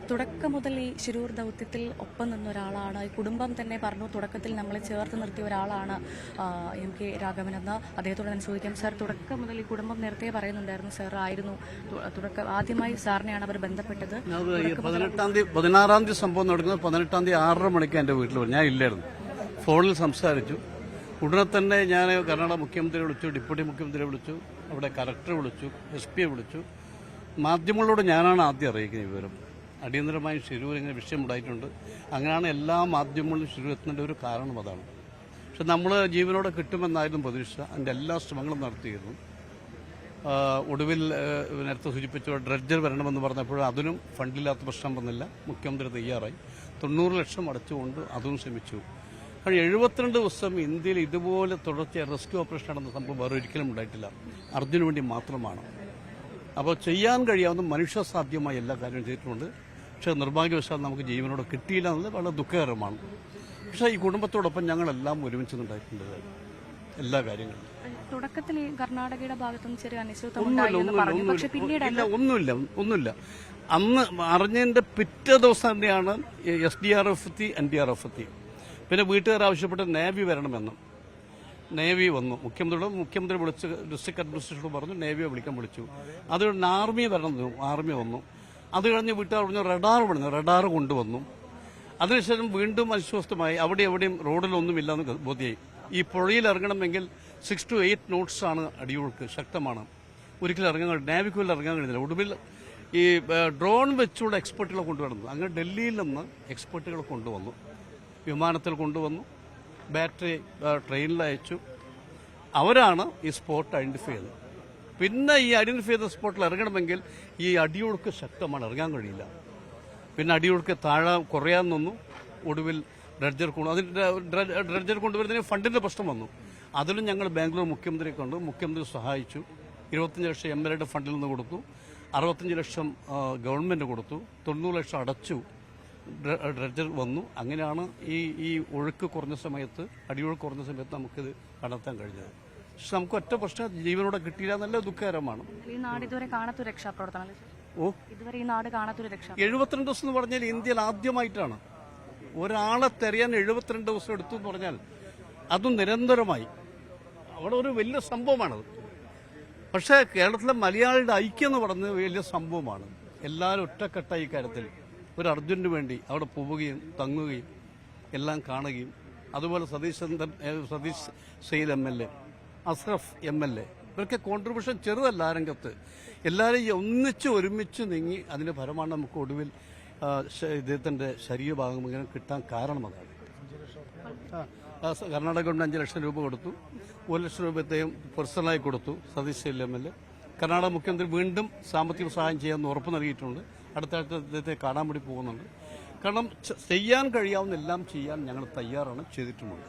തുടക്കം മുതൽ ഈ ശിരൂർ ദൗത്യത്തിൽ ഒപ്പം നിന്ന ഒരാളാണ്. ഈ കുടുംബം തന്നെ പറഞ്ഞു തുടക്കത്തിൽ നമ്മളെ ചേർത്ത് നിർത്തിയ ഒരാളാണ് എം കെ രാഘവൻ എന്ന്. അദ്ദേഹത്തോട് ഞാൻ ചോദിക്കാം, സാർ തുടക്കം മുതൽ ഈ കുടുംബം നേരത്തെ പറയുന്നുണ്ടായിരുന്നു സാർ ആയിരുന്നു ആദ്യമായി സാറിനെയാണ് അവർ ബന്ധപ്പെട്ടത്. 16-ാം തീയതി സംഭവം നടക്കുന്നത് 18-ാം തീയതി 6:30 മണിക്ക് എന്റെ വീട്ടിൽ ഞാൻ ഇല്ലായിരുന്നു. ഫോണിൽ സംസാരിച്ചു. ഉടനെ തന്നെ ഞാൻ കർണാടക മുഖ്യമന്ത്രിയെ വിളിച്ചു, ഡെപ്യൂട്ടി മുഖ്യമന്ത്രിയെ വിളിച്ചു, അവിടെ കലക്ടറെ വിളിച്ചു, SP വിളിച്ചു. മാധ്യമങ്ങളോട് ഞാനാണ് ആദ്യം അറിയിക്കുന്നത് വിവരം. അടിയന്തരമായി ശിരൂർ ഇങ്ങനെ വിഷയമുണ്ടായിട്ടുണ്ട്. അങ്ങനെയാണ് എല്ലാ മാധ്യമങ്ങളിലും ശിരൂർ എത്തുന്നതിന്റെ ഒരു കാരണം അതാണ്. പക്ഷെ നമ്മൾ ജീവനോടെ കിട്ടുമെന്നായിരുന്നു പ്രതീക്ഷ. അതിന്റെ എല്ലാ ശ്രമങ്ങളും നടത്തിയിരുന്നു. ഒടുവിൽ നേരത്തെ സൂചിപ്പിച്ച ഡ്രഡ്ജർ വരണമെന്ന് പറഞ്ഞപ്പോൾ അതിനും ഫണ്ടില്ലാത്ത പ്രശ്നം വന്നില്ല. മുഖ്യമന്ത്രി തയ്യാറായി 90 ലക്ഷം അടച്ചുകൊണ്ട് അതും ശ്രമിച്ചു. കാരണം 72 ദിവസം ഇന്ത്യയിൽ ഇതുപോലെ തുടർച്ചയായ റെസ്ക്യൂ ഓപ്പറേഷൻ നടന്ന സംഭവം വേറെ ഒരിക്കലും ഉണ്ടായിട്ടില്ല. അർജുന് വേണ്ടി മാത്രമാണ്. അപ്പോൾ ചെയ്യാൻ കഴിയാവുന്ന മനുഷ്യസാധ്യമായ എല്ലാ കാര്യവും ചെയ്തിട്ടുണ്ട്. പക്ഷേ നിർഭാഗ്യവശാൽ നമുക്ക് ജീവനോടെ കിട്ടിയില്ല എന്നുള്ളത് വളരെ ദുഃഖകരമാണ്. പക്ഷേ ഈ കുടുംബത്തോടൊപ്പം ഞങ്ങളെല്ലാം ഒരുമിച്ചുണ്ടായിട്ടുണ്ട് എല്ലാ കാര്യങ്ങളും. തുടക്കത്തിൽ ഈ കർണാടകയുടെ ഭാഗത്തുനിന്ന് ചെറിയ ഒന്നുമില്ല. അന്ന് അറിഞ്ഞതിന്റെ പിറ്റേ ദിവസം തന്നെയാണ് SDRF എത്തി, NDRF എത്തി. പിന്നെ വീട്ടുകാർ ആവശ്യപ്പെട്ട് നേവി വരണമെന്നും. നേവി വന്നു. മുഖ്യമന്ത്രി വിളിച്ച് ഡിസ്ട്രിക്ട് അഡ്മിനിസ്ട്രേഷനോട് പറഞ്ഞു നേവിയെ വിളിക്കാൻ വിളിച്ചു. അതുകൊണ്ട് ആർമി വരണമെന്നു. ആർമി വന്നു. അത് കഴിഞ്ഞ് വീട്ടുകാർ പറഞ്ഞു റഡാർ കൊണ്ടുവന്നു. അതിനുശേഷം വീണ്ടും അസ്വസ്ഥമായി. അവിടെ എവിടെയും റോഡിലൊന്നുമില്ലെന്ന് ബോധ്യമായി. ഈ പുഴയിൽ ഇറങ്ങണമെങ്കിൽ 6 to 8 knots ആണ് അടിയൊഴുക്ക്, ശക്തമാണ്. ഒരിക്കലും ഇറങ്ങാൻ നേവിക്കുള്ളിൽ ഇറങ്ങാൻ കഴിയുന്നില്ല. ഒടുവിൽ ഈ ഡ്രോൺ വെച്ചുള്ള എക്സ്പെർട്ടുകളെ കൊണ്ടുവരുന്നു. അങ്ങനെ ഡൽഹിയിൽ നിന്ന് എക്സ്പെർട്ടുകളെ കൊണ്ടുവന്നു, വിമാനത്തിൽ കൊണ്ടുവന്നു, ബാറ്ററി ട്രെയിനിൽ അയച്ചു. അവരാണ് ഈ സ്പോട്ട് ഐഡന്റിഫൈ ചെയ്തത്. പിന്നെ ഈ ഐഡന്റിഫൈ ചെയ്ത സ്പോട്ടിൽ ഇറങ്ങണമെങ്കിൽ ഈ അടിയൊഴുക്ക് ശക്തമാണ്, ഇറങ്ങാൻ കഴിയില്ല. പിന്നെ അടിയൊഴുക്ക് താഴെ കുറയാൻ നിന്നു. ഒടുവിൽ ഡ്രഡ്ജർ കൊണ്ടുവരുന്നതിന് ഫണ്ടിന്റെ പ്രശ്നം വന്നു. അതിലും ഞങ്ങൾ ബാംഗ്ലൂർ മുഖ്യമന്ത്രിയെ കണ്ടു. മുഖ്യമന്ത്രി സഹായിച്ചു. 25 ലക്ഷം MLA ഫണ്ടിൽ നിന്ന് കൊടുത്തു, 65 ലക്ഷം ഗവൺമെന്റ് കൊടുത്തു, 90 ലക്ഷം അടച്ചു. ഡ്രഡ്ജർ വന്നു. അങ്ങനെയാണ് ഈ ഒഴുക്ക് കുറഞ്ഞ സമയത്ത്, അടിയൊഴുക്ക് കുറഞ്ഞ സമയത്ത് നമുക്കിത് കണ്ടെത്താൻ കഴിഞ്ഞത്. പക്ഷെ നമുക്ക് ഒറ്റ പ്രശ്നം ജീവനോടെ കിട്ടിയില്ല, നല്ല ദുഃഖകരമാണ്. ഈ നാട് ഇതുവരെ കാണാത്തൊരു രക്ഷാപ്രവർത്തനം. ഇതുവരെ ഈ നാട് കാണാത്തൊരു രക്ഷ. 72 ദിവസം എന്ന് പറഞ്ഞാൽ ഇന്ത്യയിൽ ആദ്യമായിട്ടാണ് ഒരാളെ തെരയാൻ 72 ദിവസം എടുത്തു എന്ന് പറഞ്ഞാൽ അതും നിരന്തരമായി. അവിടെ ഒരു വലിയ സംഭവമാണത്. പക്ഷേ കേരളത്തിലെ മലയാളിയുടെ ഐക്യം എന്ന് പറയുന്നത് വലിയ സംഭവമാണ്. എല്ലാവരും ഒറ്റക്കെട്ടായി കാര്യത്തിൽ ഒരു അർജുനു വേണ്ടി അവിടെ പോവുകയും തങ്ങുകയും എല്ലാം കാണുകയും, അതുപോലെ സതീഷ് സെയിൽ MLA, അസ്രഫ് MLA, ഇവർക്ക് കോൺട്രിബ്യൂഷൻ ചെറുതല്ല. ആ രംഗത്ത് എല്ലാവരും ഒരുമിച്ച് നീങ്ങി അതിന്റെ ഫലമാണ് നമുക്ക് ഒടുവിൽ ഇദ്ദേഹത്തിന്റെ ശരീരഭാഗം ഇങ്ങനെ കിട്ടാൻ കാരണം. അതാണ് കർണാടക ഗവൺമെന്റ് 5 ലക്ഷം രൂപ കൊടുത്തു. 1 ലക്ഷം രൂപ ഇദ്ദേഹം പേഴ്സണലായി കൊടുത്തു. സതീഷ് സെയിൽ MLA. കർണാടക മുഖ്യമന്ത്രി വീണ്ടും സാമ്പത്തിക സഹായം ചെയ്യാമെന്ന് ഉറപ്പ് നൽകിയിട്ടുണ്ട്. അടുത്ത ആഴ്ച അദ്ദേഹത്തെ കാണാൻ വേണ്ടി പോകുന്നുണ്ട്. കാരണം ചെയ്യാൻ കഴിയാവുന്ന എല്ലാം ചെയ്യാൻ ഞങ്ങൾ തയ്യാറാണ്, ചെയ്തിട്ടുമുണ്ട്.